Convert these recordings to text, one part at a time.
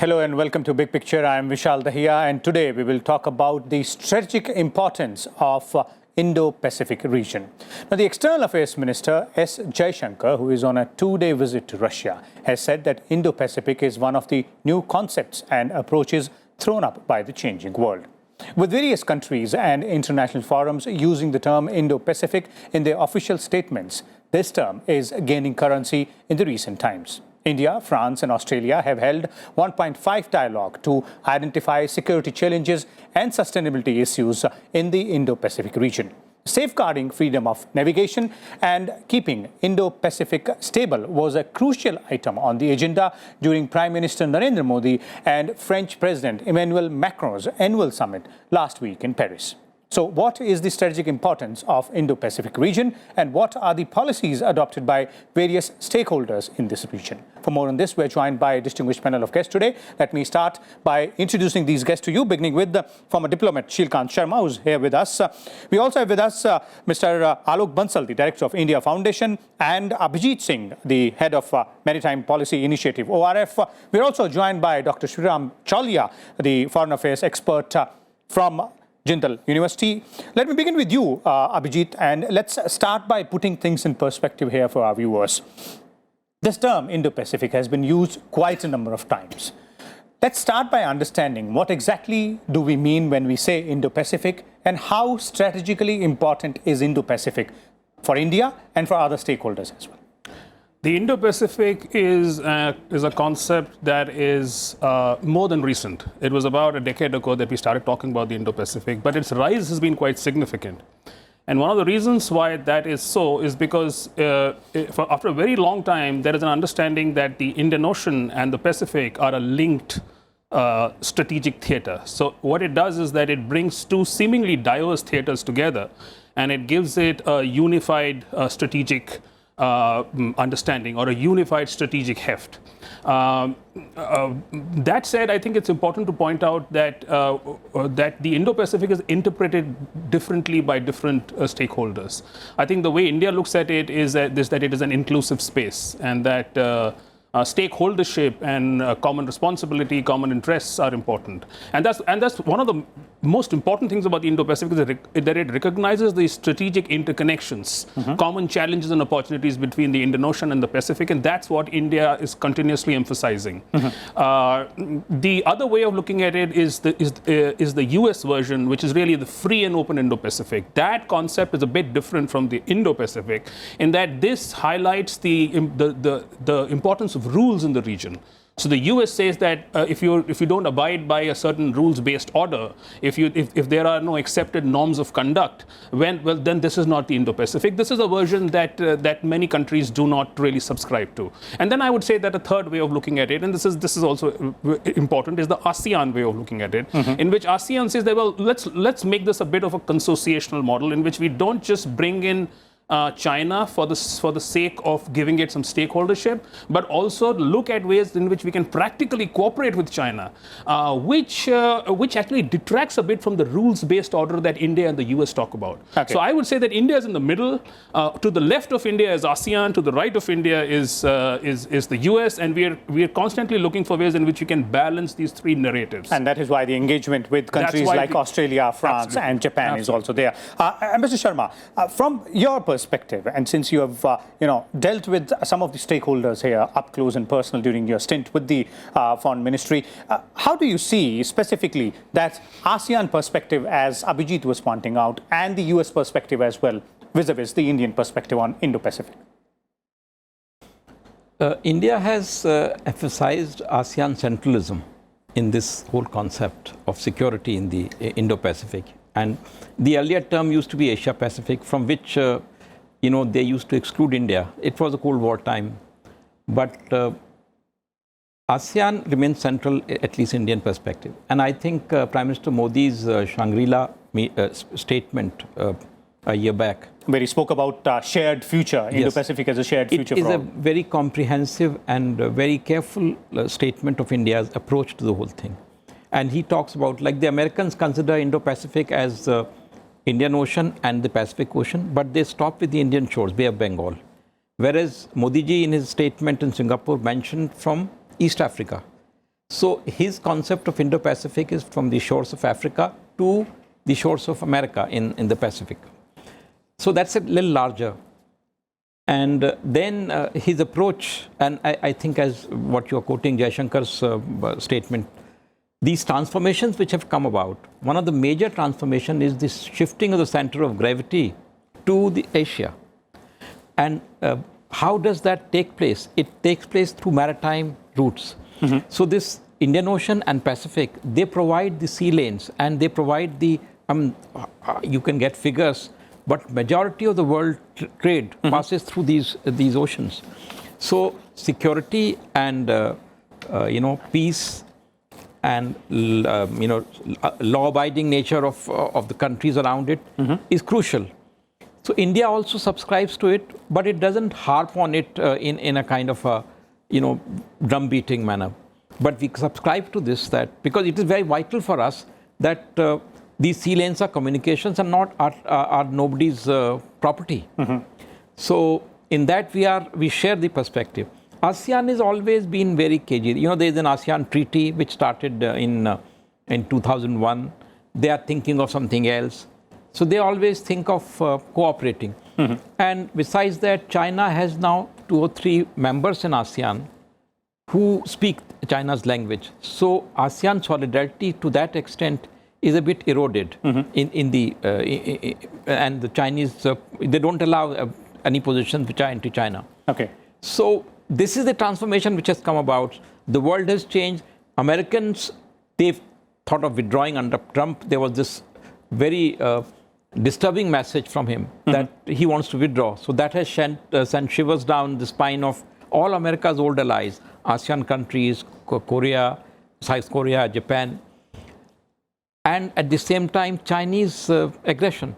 Hello and welcome to Big Picture. I am Vishal Dahiya, and today we will talk about the strategic importance of Indo-Pacific region. Now, the External Affairs Minister S. Jaishankar, who is on a two-day visit to Russia, has said that Indo-Pacific is one of the new concepts and approaches thrown up by the changing world. With various countries and international forums using the term Indo-Pacific in their official statements, this term is gaining currency in the recent times. India, France and Australia have held 1.5 dialogue to identify security challenges and sustainability issues in the Indo-Pacific region. Safeguarding freedom of navigation and keeping Indo-Pacific stable was a crucial item on the agenda during Prime Minister Narendra Modi and French President Emmanuel Macron's annual summit last week in Paris. So what is the strategic importance of Indo-Pacific region, and what are the policies adopted by various stakeholders in this region? For more on this, we're joined by a distinguished panel of guests today. Let me start by introducing these guests to you, beginning with the former diplomat Shilkant Sharma, who's here with us. We also have with us Mr. Alok Bansal, the Director of India Foundation, and Abhijit Singh, the Head of Maritime Policy Initiative, ORF. We're also joined by Dr. Sriram Chalia, the Foreign Affairs expert from Jindal University. Let me begin with you, Abhijit, and let's start by putting things in perspective here for our viewers. This term, Indo-Pacific, has been used quite a number of times. Let's start by understanding what exactly do we mean when we say Indo-Pacific, and how strategically important is Indo-Pacific for India and for other stakeholders as well. The Indo-Pacific is a concept that is more than recent. It was about a decade ago that we started talking about the Indo-Pacific, but its rise has been quite significant. And one of the reasons why that is so is because after a very long time, there is an understanding that the Indian Ocean and the Pacific are a linked strategic theater. So what it does is that it brings two seemingly diverse theaters together, and it gives it a unified strategic understanding or a unified strategic heft. That said, I think it's important to point out that that the Indo-Pacific is interpreted differently by different stakeholders. I think the way India looks at it is that it is an inclusive space, and that stakeholdership and common responsibility, common interests are important. And that's one of the most important things about the Indo-Pacific, is that it recognizes the strategic interconnections, common challenges and opportunities between the Indian Ocean and the Pacific, and that's what India is continuously emphasizing. The other way of looking at it is the US version, which is really the free and open Indo-Pacific. That concept is a bit different from the Indo-Pacific in that this highlights the importance of rules in the region. So the US says that if you don't abide by a certain rules-based order, if there are no accepted norms of conduct, then this is not the Indo-Pacific. This is a version that many countries do not really subscribe to. And then I would say that a third way of looking at it, and this is also important, is the ASEAN way of looking at it, in which ASEAN says that, well, let's make this a bit of a consociational model in which we don't just bring in China for the sake of giving it some stakeholdership, but also look at ways in which we can practically cooperate with China, which actually detracts a bit from the rules-based order that India and the US talk about. Okay. So I would say that India is in the middle. To the left of India is ASEAN. To the right of India is the US, and we are constantly looking for ways in which we can balance these three narratives. And that is why the engagement with countries like Australia, France, and Japan is also there. Mr. Sharma, from your perspective, and since you have dealt with some of the stakeholders here up close and personal during your stint with the Foreign Ministry, how do you see specifically that ASEAN perspective, as Abhijit was pointing out, and the US perspective as well, vis-a-vis the Indian perspective on Indo-Pacific? India has emphasized ASEAN centralism in this whole concept of security in the Indo-Pacific. And the earlier term used to be Asia-Pacific, from which they used to exclude India. It was a Cold War time. But ASEAN remains central, at least Indian perspective. And I think Prime Minister Modi's Shangri-La statement a year back, where he spoke about shared future, Indo-Pacific as a shared future. It is a very comprehensive and very careful statement of India's approach to the whole thing. And he talks about, like the Americans consider Indo-Pacific as Indian Ocean and the Pacific Ocean, but they stop with the Indian shores, Bay of Bengal. Whereas Modi ji in his statement in Singapore mentioned from East Africa. So his concept of Indo-Pacific is from the shores of Africa to the shores of America in the Pacific. So that's a little larger. And then his approach, and I think as what you're quoting Jaishankar's statement, these transformations which have come about, one of the major transformations is this shifting of the center of gravity to the Asia. And how does that take place? It takes place through maritime routes. So this Indian Ocean and Pacific, they provide the sea lanes and they provide the, you can get figures, but majority of the world trade passes through these oceans. So security and peace and law-abiding nature of the countries around it is crucial. So India also subscribes to it, but it doesn't harp on it in a kind of a drum-beating manner. But we subscribe to this because it is very vital for us that these sea lanes are communications and not are nobody's property. So in that we share the perspective. ASEAN has always been very cagey. There is an ASEAN treaty which started in 2001. They are thinking of something else. So they always think of cooperating. And besides that, China has now 2 or 3 members in ASEAN who speak China's language. So ASEAN solidarity to that extent is a bit eroded and the Chinese, they don't allow any positions which are anti-China. Okay. So this is the transformation which has come about. The world has changed. Americans, they've thought of withdrawing under Trump. There was this very disturbing message from him that he wants to withdraw. So that has sent shivers down the spine of all America's old allies, ASEAN countries, Korea, South Korea, Japan. And at the same time, Chinese aggression.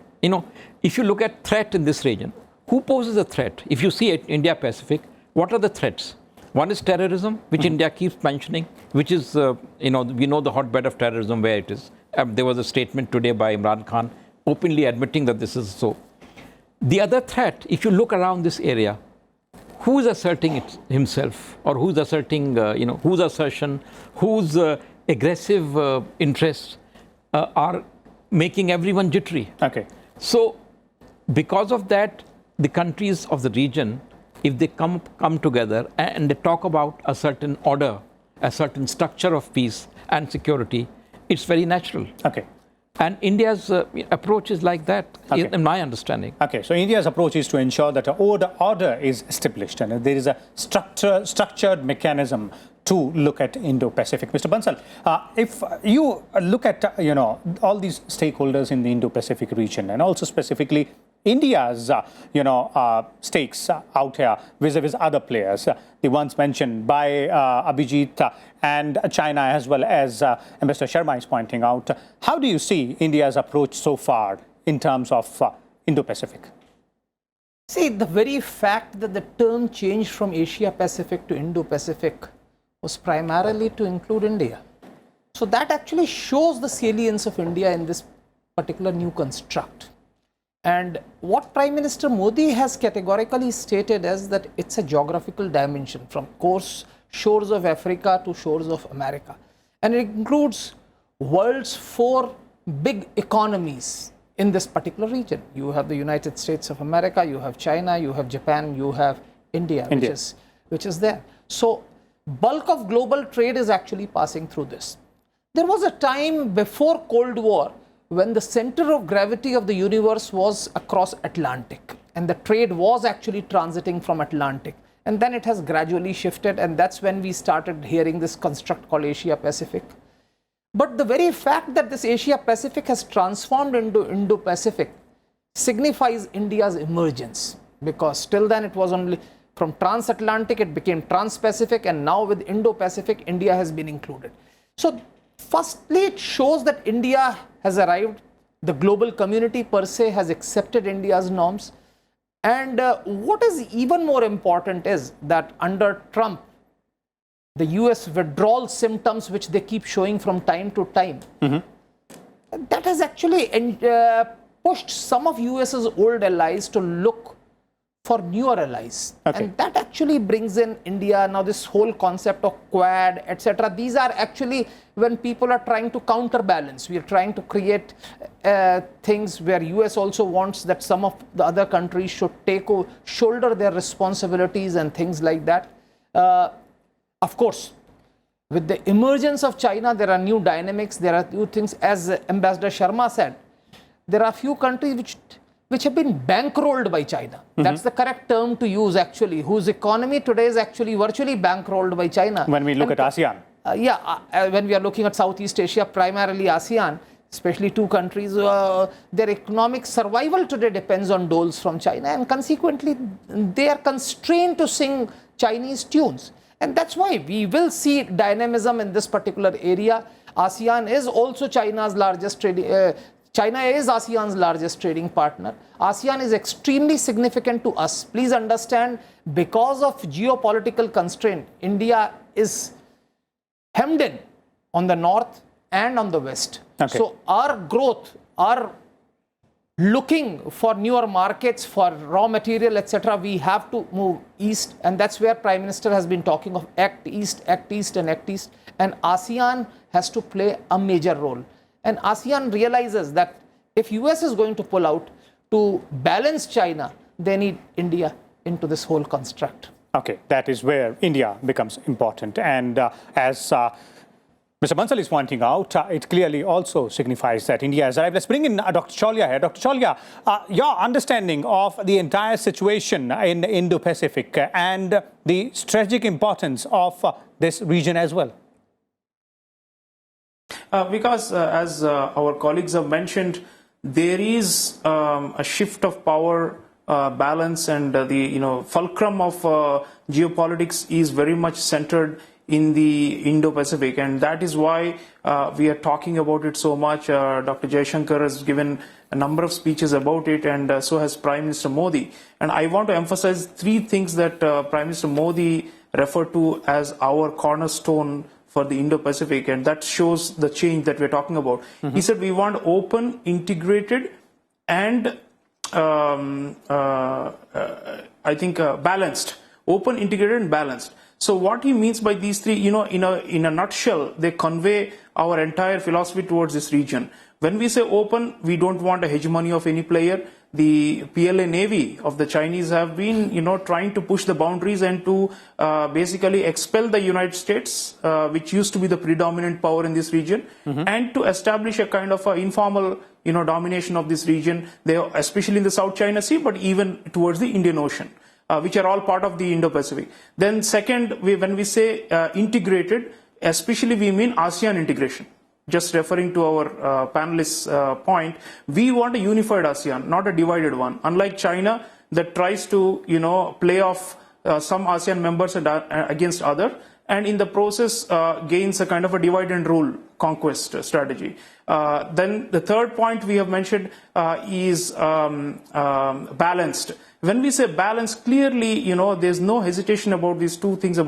If you look at threat in this region, who poses a threat? If you see it, India-Pacific, what are the threats? One is terrorism, which India keeps mentioning, which is, we know the hotbed of terrorism where it is. There was a statement today by Imran Khan openly admitting that this is so. The other threat, if you look around this area, who is asserting himself, or who's asserting, whose assertion, whose aggressive interests are making everyone jittery. Okay. So because of that, the countries of the region, if they come together and they talk about a certain order, a certain structure of peace and security, it's very natural. Okay. And India's approach is like that, in my understanding. Okay, so India's approach is to ensure that an order is established and there is a structured mechanism to look at Indo-Pacific. Mr. Bansal, if you look at all these stakeholders in the Indo-Pacific region and also specifically India's stakes out here vis-a-vis other players, the ones mentioned by Abhijit and China, as well as Ambassador Sharma is pointing out, how do you see India's approach so far in terms of Indo-Pacific? See, the very fact that the term changed from Asia-Pacific to Indo-Pacific was primarily to include India. So that actually shows the salience of India in this particular new construct. And what Prime Minister Modi has categorically stated is that it's a geographical dimension from shores of Africa to shores of America. And it includes world's 4 big economies in this particular region. You have the United States of America, you have China, you have Japan, you have India. Which is there. So bulk of global trade is actually passing through this. There was a time before Cold War when the center of gravity of the universe was across Atlantic and the trade was actually transiting from Atlantic. And then it has gradually shifted, and that's when we started hearing this construct called Asia-Pacific. But the very fact that this Asia-Pacific has transformed into Indo-Pacific signifies India's emergence, because till then it was only from transatlantic, it became trans-Pacific, and now with Indo-Pacific, India has been included. So firstly, it shows that India has arrived. The global community per se has accepted India's norms. And what is even more important is that under Trump, the US withdrawal symptoms which they keep showing from time to time, that has actually pushed some of US's old allies to look for newer allies. Okay. And that actually brings in India. Now this whole concept of Quad, etc. These are actually when people are trying to counterbalance. We are trying to create things where US also wants that some of the other countries should shoulder their responsibilities and things like that. Of course, with the emergence of China, there are new dynamics, there are new things. As Ambassador Sharma said, there are few countries which have been bankrolled by China. That's the correct term to use actually, whose economy today is actually virtually bankrolled by China. When we look at ASEAN. When we are looking at Southeast Asia, primarily ASEAN, especially two countries, their economic survival today depends on doles from China, and consequently they are constrained to sing Chinese tunes. And that's why we will see dynamism in this particular area. ASEAN is also China's largest trading. China is ASEAN's largest trading partner. ASEAN is extremely significant to us. Please understand, because of geopolitical constraint, India is hemmed in on the north and on the west. Okay. So our growth, our looking for newer markets for raw material, etc., we have to move east, and that's where Prime Minister has been talking of Act East, Act East, and Act East. And ASEAN has to play a major role. And ASEAN realizes that if US is going to pull out to balance China, they need India into this whole construct. Okay, that is where India becomes important. And as Mr. Bansal is pointing out, it clearly also signifies that India has arrived. Let's bring in Dr. Chaulia here. Dr. Chaulia, your understanding of the entire situation in the Indo-Pacific and the strategic importance of this region as well. Because as our colleagues have mentioned, there is a shift of power balance, and the fulcrum of geopolitics is very much centered in the Indo-Pacific, and that is why we are talking about it so much. Dr. Jaishankar has given a number of speeches about it, and so has Prime Minister Modi. And I want to emphasize three things that Prime Minister Modi referred to as our cornerstone for the Indo-Pacific, and that shows the change that we're talking about. He said we want open, integrated, and balanced. Open, integrated, and balanced. So what he means by these three, in a nutshell, they convey our entire philosophy towards this region. When we say open, we don't want a hegemony of any player. The PLA Navy of the Chinese have been, trying to push the boundaries and to basically expel the United States, which used to be the predominant power in this region, and to establish a kind of a informal, domination of this region, especially in the South China Sea, but even towards the Indian Ocean, which are all part of the Indo-Pacific. Then second, when we say integrated, especially we mean ASEAN integration. Just referring to our panelists' point, we want a unified ASEAN, not a divided one. Unlike China, that tries to, play off some ASEAN members against other, and in the process gains a kind of a divide and rule conquest strategy. Then the third point we have mentioned is balanced. When we say balance, clearly, there's no hesitation about these two things.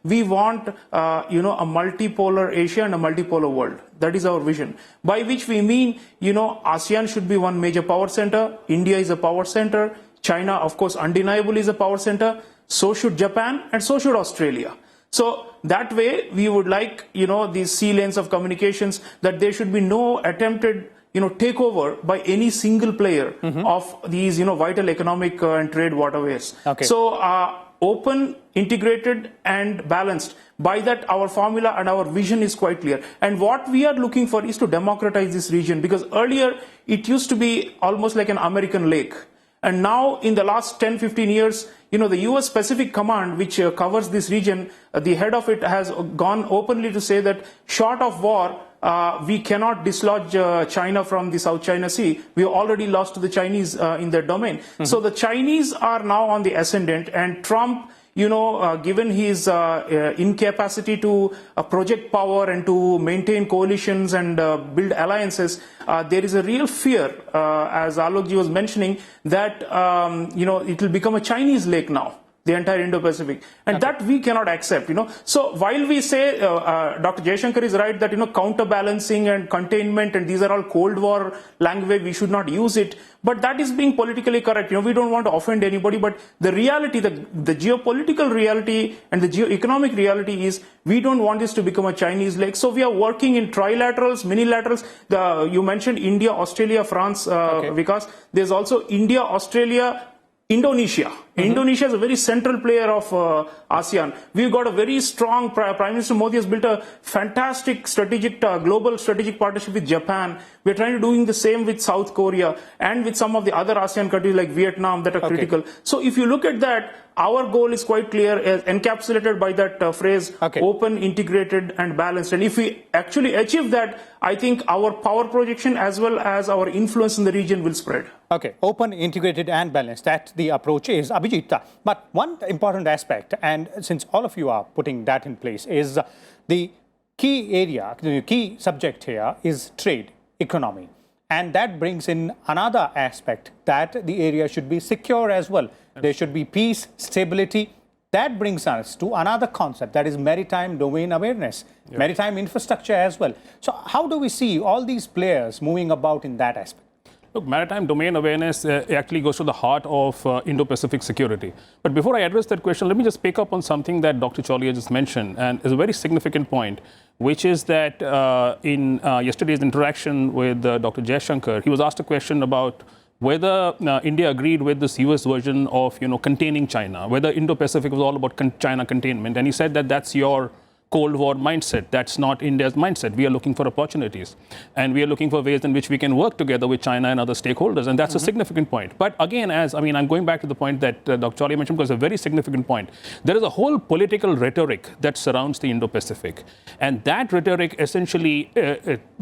We want, a multipolar Asia and a multipolar world. That is our vision. By which we mean, ASEAN should be one major power center. India is a power center. China, of course, undeniably is a power center. So should Japan, and so should Australia. So that way, we would like, these sea lanes of communications, that there should be no attempted takeover by any single player of these, vital economic and trade waterways. Okay. So open, integrated, and balanced. By that, our formula and our vision is quite clear. And what we are looking for is to democratize this region, because earlier it used to be almost like an American lake. And now, in the last 10-15 years, the US Pacific Command, which covers this region, the head of it has gone openly to say that short of war, we cannot dislodge China from the South China Sea. We have already lost to the Chinese in their domain. So the Chinese are now on the ascendant, and Trump, given his incapacity to project power and to maintain coalitions and build alliances, there is a real fear, as Alokji was mentioning, that it will become a Chinese lake now. the entire Indo-Pacific, and that we cannot accept. So while we say Dr. Jaishankar is right that counterbalancing and containment and these are all Cold War language, we should not use it. But that is being politically correct. We don't want to offend anybody, but the reality, the geopolitical reality and the geo-economic reality is we don't want this to become a Chinese leg. So we are working in trilaterals, minilaterals. You mentioned India, Australia, France, because there's also India, Australia, Indonesia. Indonesia is a very central player of ASEAN. We've got a very strong, Prime Minister Modi has built a fantastic strategic, global strategic partnership with Japan. We're trying to doing the same with South Korea and with some of the other ASEAN countries like Vietnam that are critical. So if you look at that, our goal is quite clear, encapsulated by that phrase, open, integrated and balanced. And if we actually achieve that, I think our power projection as well as our influence in the region will spread. Okay, open, integrated and balanced. That the approach is, Abhijit. But one important aspect, and since all of you are putting that in place, is the key area, the key subject here is trade, economy. And that brings in another aspect that the area should be secure as well. There should be peace, stability. That brings us to another concept, that is maritime domain awareness, maritime infrastructure as well. So how do we see all these players moving about in that aspect? Look, maritime domain awareness actually goes to the heart of Indo-Pacific security. But before I address that question, let me just pick up on something that Dr. Choliya just mentioned, and is a very significant point, which is that in yesterday's interaction with Dr. Jaishankar, he was asked a question about whether India agreed with this US version of containing China, whether Indo-Pacific was all about China containment, and he said that that's your Cold War mindset. That's not India's mindset. We are looking for opportunities. And we are looking for ways in which we can work together with China and other stakeholders. And that's a significant point. But again, I'm going back to the point that Dr. Choliya mentioned, because it's a very significant point. There is a whole political rhetoric that surrounds the Indo-Pacific. And that rhetoric essentially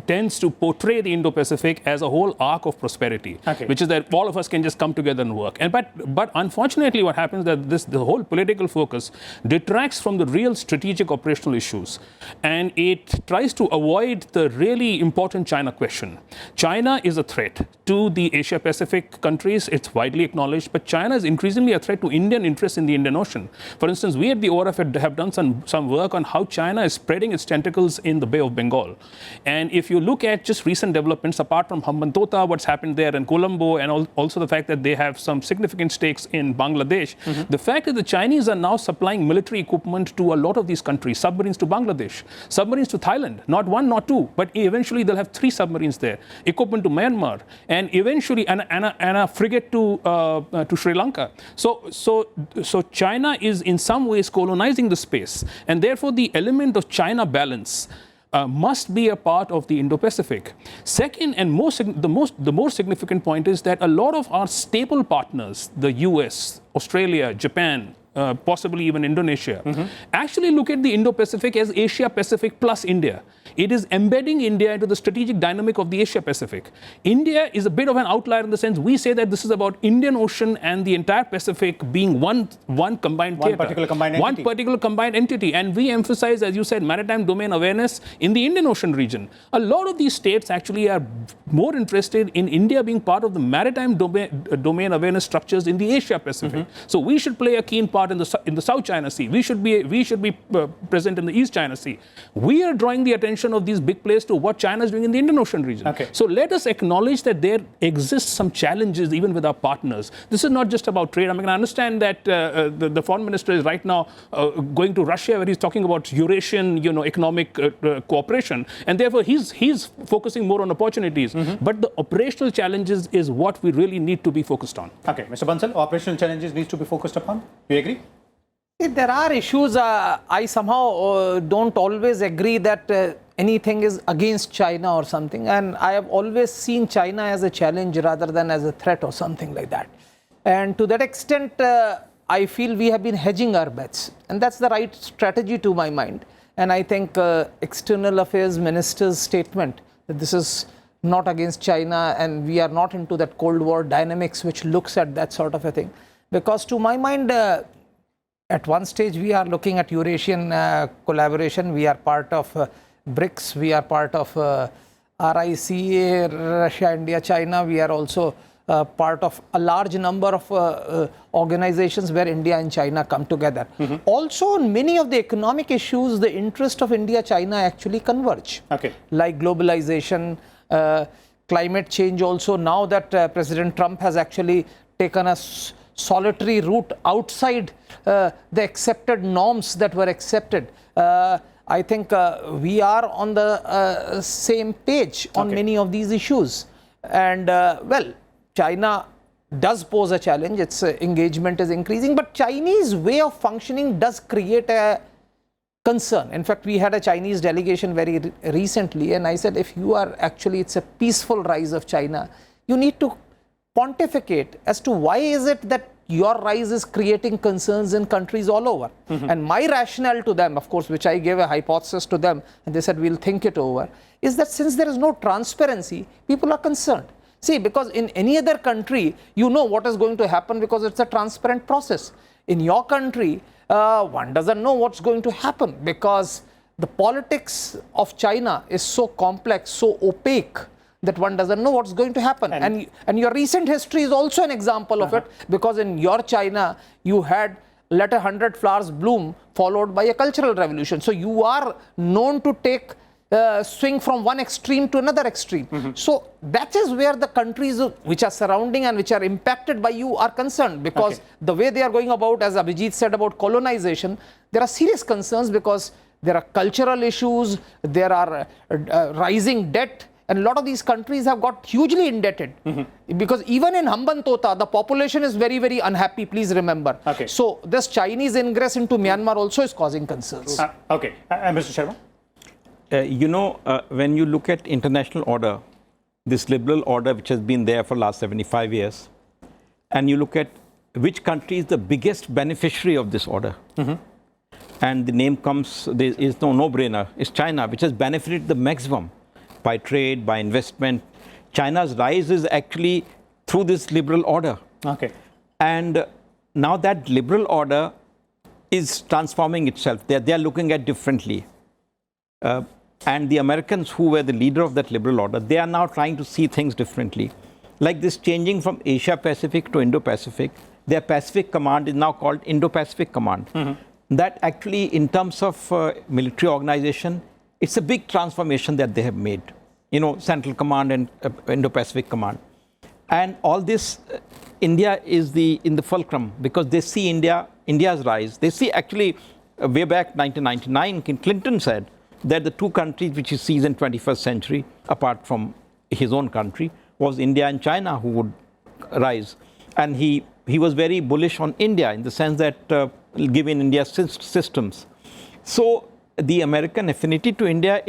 tends to portray the Indo-Pacific as a whole arc of prosperity, which is that all of us can just come together and work. And but unfortunately, what happens is that the whole political focus detracts from the real strategic operational issues, and it tries to avoid the really important China question. China is a threat to the Asia-Pacific countries. It's widely acknowledged, but China is increasingly a threat to Indian interests in the Indian Ocean. For instance, we at the ORF have done some work on how China is spreading its tentacles in the Bay of Bengal. And if you look at just recent developments, apart from Hambantota, what's happened there in Colombo, and also the fact that they have some significant stakes in Bangladesh, the fact that the Chinese are now supplying military equipment to a lot of these countries, submarines to Bangladesh, submarines to Thailand, not one, not two, but eventually they'll have 3 submarines there, equipment to Myanmar, and eventually and a frigate to Sri Lanka. So China is in some ways colonizing the space, and therefore the element of China balance must be a part of the Indo-Pacific. Second, and the more significant point is that a lot of our staple partners, the US, Australia, Japan, possibly even Indonesia, actually look at the Indo-Pacific as Asia-Pacific plus India. It is embedding India into the strategic dynamic of the Asia-Pacific. India is a bit of an outlier in the sense we say that this is about Indian Ocean and the entire Pacific being one combined theater. One particular combined entity. And we emphasize, as you said, maritime domain awareness in the Indian Ocean region. A lot of these states actually are more interested in India being part of the maritime domain awareness structures in the Asia-Pacific. So we should play a keen part in the South China Sea. We should be present in the East China Sea. We are drawing the attention of these big players to what China is doing in the Indian Ocean region. So let us acknowledge that there exists some challenges even with our partners. This is not just about trade. I mean, I understand that the foreign minister is right now going to Russia, where he's talking about Eurasian, economic cooperation, and therefore he's focusing more on opportunities. But the operational challenges is what we really need to be focused on. Okay, Mr. Bansal, operational challenges needs to be focused upon. Do you agree? There are issues. I somehow don't always agree that anything is against China or something. And I have always seen China as a challenge rather than as a threat or something like that. And to that extent, I feel we have been hedging our bets. And that's the right strategy to my mind. And I think External Affairs Minister's statement that this is not against China and we are not into that Cold War dynamics which looks at that sort of a thing. Because to my mind, at one stage, we are looking at Eurasian collaboration. We are part of BRICS. We are part of RICA, Russia, India, China. We are also part of a large number of organizations where India and China come together. Also, on many of the economic issues, the interest of India-China actually converge. Okay. Like globalization, climate change also. Now that President Trump has actually taken a solitary route outside the accepted norms that were accepted, I think we are on the same page on many of these issues. And well, China does pose a challenge. Its engagement is increasing, but Chinese way of functioning does create a concern. In fact, we had a Chinese delegation very recently, and I said, if you are actually, it's a peaceful rise of China, you need to pontificate as to why is it that your rise is creating concerns in countries all over. And my rationale to them, of course, which I gave a hypothesis to them, and they said, we'll think it over, is that since there is no transparency, people are concerned. See, because in any other country, you know what is going to happen because it's a transparent process. In your country, one doesn't know what's going to happen because the politics of China is so complex, so opaque, that one doesn't know what's going to happen. And your recent history is also an example of it, because in your China, you had let 100 flowers bloom followed by a cultural revolution. So you are known to take swing from one extreme to another extreme. So that is where the countries which are surrounding and which are impacted by you are concerned, because the way they are going about, as Abhijit said about colonization, there are serious concerns because there are cultural issues, there are rising debt, and a lot of these countries have got hugely indebted. Because even in Hambantota, the population is very, very unhappy, please remember. So this Chinese ingress into Myanmar also is causing concerns. Mr. Sharma? When you look at international order, this liberal order which has been there for the last 75 years, and you look at which country is the biggest beneficiary of this order, and the name comes, there is no no-brainer, it's China, which has benefited the maximum by trade, by investment. China's rise is actually through this liberal order. And now that liberal order is transforming itself. They are looking at differently. And the Americans, who were the leader of that liberal order, they are now trying to see things differently. Like this changing from Asia-Pacific to Indo-Pacific, their Pacific Command is now called Indo-Pacific Command. That actually, in terms of military organization, it's a big transformation that they have made. Central Command and Indo-Pacific Command. And all this, India is in the fulcrum, because they see India's rise. They see actually, way back 1999, Clinton said that the two countries which he sees in 21st century, apart from his own country, was India and China who would rise. And he was very bullish on India in the sense that given India's systems. So the American affinity to India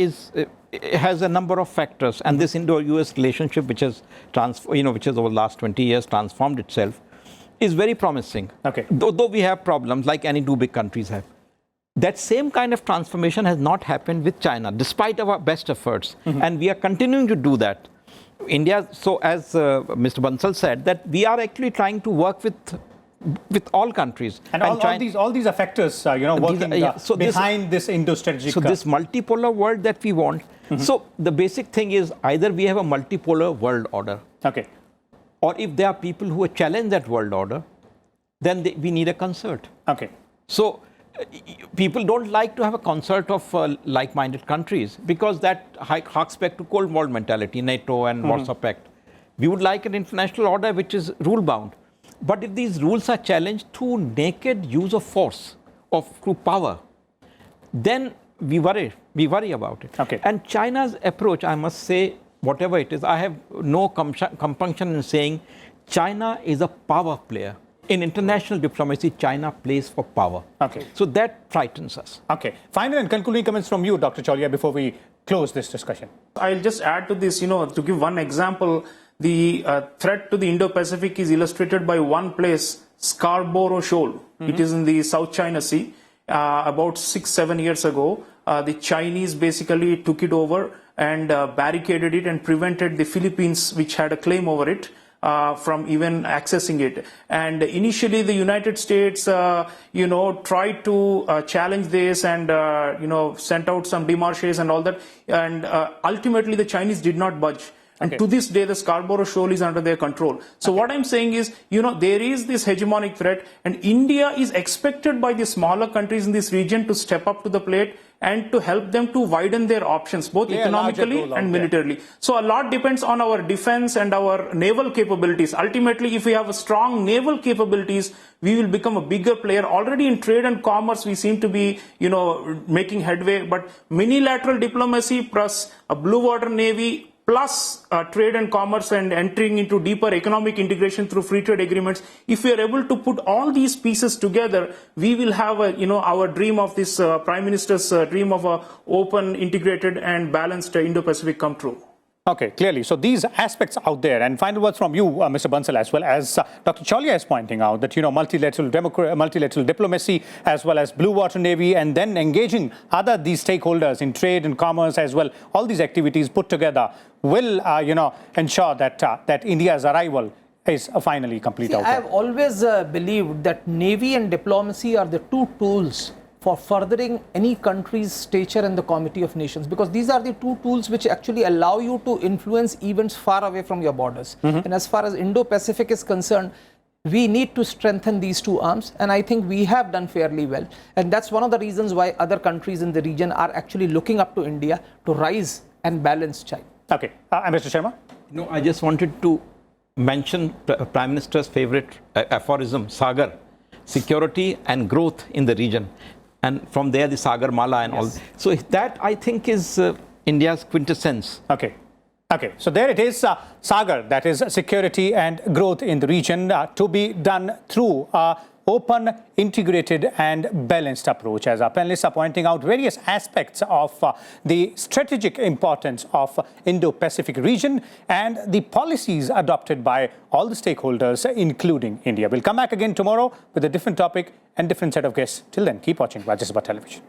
has a number of factors, and this Indo-US relationship, which has which has over the last 20 years transformed itself, is very promising. Though we have problems like any two big countries have. That same kind of transformation has not happened with China, despite our best efforts, and we are continuing to do that. India, so as Mr. Bansal said, that we are actually trying to work with all countries. And all these are factors, working behind this Indo-strategic. So this multipolar world that we want. So the basic thing is either we have a multipolar world order. Or if there are people who challenge that world order, then we need a concert. So people don't like to have a concert of like-minded countries, because that harks back to Cold War mentality, NATO and Warsaw Pact. We would like an international order which is rule-bound. But if these rules are challenged through naked use of force, through power, then we worry about it. And China's approach, I must say, whatever it is, I have no compunction in saying China is a power player. In international diplomacy, China plays for power. So that frightens us. Final and concluding comments from you, Dr. Chaulia, before we close this discussion. I'll just add to this, to give one example, the threat to the Indo-Pacific is illustrated by one place, Scarborough Shoal. It is in the South China Sea. About 6-7 years ago, the Chinese basically took it over and barricaded it and prevented the Philippines, which had a claim over it, from even accessing it. And initially the United States, tried to challenge this and, sent out some demarches and all that. And ultimately the Chinese did not budge. And to this day, the Scarborough Shoal is under their control. So what I'm saying is, there is this hegemonic threat, and India is expected by the smaller countries in this region to step up to the plate and to help them to widen their options, both economically and militarily. So a lot depends on our defense and our naval capabilities. Ultimately, if we have a strong naval capabilities, we will become a bigger player. Already in trade and commerce, we seem to be, making headway, but minilateral diplomacy plus a blue water navy plus trade and commerce and entering into deeper economic integration through free trade agreements, if we are able to put all these pieces together, we will have our dream of this Prime Minister's dream of a open, integrated and balanced Indo-Pacific come true. Okay, clearly. So these aspects out there, and final words from you, Mr. Bansal, as well as Dr. Chaulia is pointing out that, multilateral diplomacy, as well as blue water navy, and then engaging these stakeholders in trade and commerce as well, all these activities put together will, ensure that India's arrival is finally complete. I have always believed that navy and diplomacy are the two tools for furthering any country's stature in the Committee of Nations, because these are the two tools which actually allow you to influence events far away from your borders. And as far as Indo-Pacific is concerned, we need to strengthen these two arms, and I think we have done fairly well. And that's one of the reasons why other countries in the region are actually looking up to India to rise and balance China. Okay, Mr. Sharma? No, I just wanted to mention Prime Minister's favorite aphorism, Sagar, security and growth in the region. And from there, the Sagar Mala and all. So that, I think, is India's quintessence. Okay. Okay, so there it is, Sagar, that is security and growth in the region to be done through open, integrated and balanced approach. As our panelists are pointing out, various aspects of the strategic importance of Indo-Pacific region and the policies adopted by all the stakeholders, including India. We'll come back again tomorrow with a different topic and different set of guests. Till then, keep watching Rajya Sabha Television.